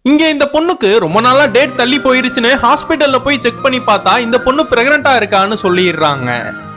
இங்க இந்த பொண்ணுக்கு ரொம்ப நாளா டேட் தள்ளி போயிருச்சுன்னு ஹாஸ்பிட்டல்ல போய் செக் பண்ணி பார்த்தா இந்த பொண்ணு பிரெக்னண்டா இருக்கான்னு சொல்லிடுறாங்க.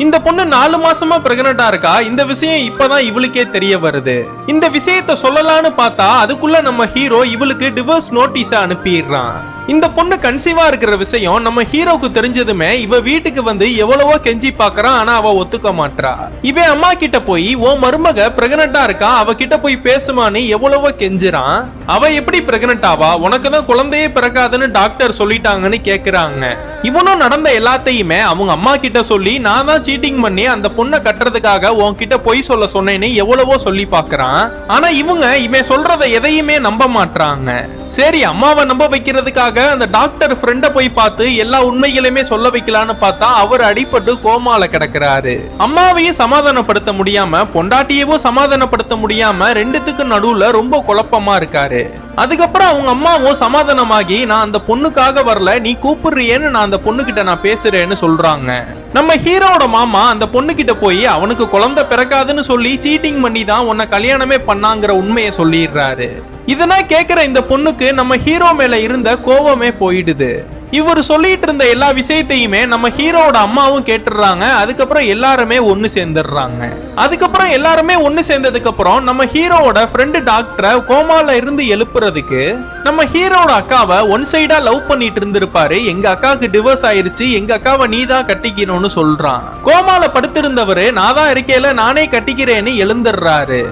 இந்த பொண்ணு 4 மாசமா பிரெக்னண்டா இருக்கா. இந்த விஷயம் இப்பதான் இவளுக்கே தெரிய வருது. இந்த விஷயத்த சொல்லலான்னு பார்த்தா அதுக்குள்ள நம்ம ஹீரோ இவளுக்கு டிவோர்ஸ் நோட்டீஸ அனுப்பிடுறான். இந்த பொண்ணு கன்சீவா இருக்கிற விஷயம் நம்ம ஹீரோக்கு தெரிஞ்சதுமே இவ வீட்டுக்கு வந்து எவ்வளவோ கெஞ்சி பாக்குறான். ஆனா அவ ஒத்துக்க மாட்டா. இவன் அம்மா கிட்ட போய் உன் மருமக பிரெக்னண்டா இருக்கா, அவ கிட்ட போய் பேசுமான்னு எவ்வளவோ கெஞ்சுறான். அவ எப்படி பிரெக்னண்ட் ஆவா, உனக்குதான் குழந்தையே பிறக்காதுன்னு டாக்டர் சொல்லிட்டாங்கன்னு கேக்குறாங்க. இவனும் நடந்த எல்லாத்தையுமே அவங்க அம்மா கிட்ட சொல்லி நான் தான் சீட்டிங் பண்ணி அந்த பொண்ணை கட்டுறதுக்காக உன்கிட்ட பொய் சொல்ல சொன்னேன்னு எவ்வளவோ சொல்லி பாக்குறான். ஆனா இவன் சொல்றத எதையுமே நம்ப மாட்டாங்க. சரி, அம்மாவை நம்ப வைக்கிறதுக்காக அந்த டாக்டர் ஃப்ரெண்ட போய் பார்த்து எல்லா உண்மைகளையுமே சொல்ல வைக்கலான்னு பார்த்தா அவர் அடிபட்டு கோமால கிடக்குறாரு. அம்மாவையும் சமாதானப்படுத்த முடியாம பொண்டாட்டியவும் சமாதானப்படுத்த முடியாம ரெண்டுத்துக்கு நடுவுல ரொம்ப குழப்பமா இருக்காரு. அதுக்கப்புறம் அவங்க அம்மாவும் சமாதானமாகி நான் அந்த பொண்ணுக்காக வரல, நீ கூப்பிடுறியேன்னு நான் அந்த பொண்ணு கிட்ட நான் பேசுறேன்னு சொல்றாங்க. நம்ம ஹீரோட மாமா அந்த பொண்ணு கிட்ட போய் அவனுக்கு குழந்தை பிறக்காதுன்னு சொல்லி சீட்டிங் பண்ணி தான் உன்னை கல்யாணமே பண்ணாங்கிற உண்மையை சொல்லிடுறாரு. இதெல்லாம் கேட்கிற இந்த பொண்ணுக்கு நம்ம ஹீரோ மேல இருந்த கோபமே போயிடுது. இவர் சொல்லிட்டு இருந்த எல்லா விஷயத்தையுமே நம்ம ஹீரோட அம்மாவும் கேட்டுறாங்க. அதுக்கப்புறம் எல்லாருமே ஒண்ணு சேர்ந்துடுறாங்க. அதுக்கப்புறம் எல்லாருமே ஒண்ணு சேர்ந்ததுக்கு அப்புறம் நம்ம ஹீரோட ஃப்ரெண்டு டாக்டரை கோமால இருந்து எழுப்புறதுக்கு நம்ம ஹீரோட அக்காவை ஒன் சைடா லவ் பண்ணிட்டு இருந்திருப்பாரு. எங்க அக்காவுக்கு டிவோர்ஸ் ஆயிருச்சு, எங்க அக்காவை நீ தான் கட்டிக்கணும்னு சொல்றான். கோமால படுத்திருந்தவரு நான் தான் இருக்கேல நானே கட்டிக்கிறேன்னு எழுந்துடுறாரு.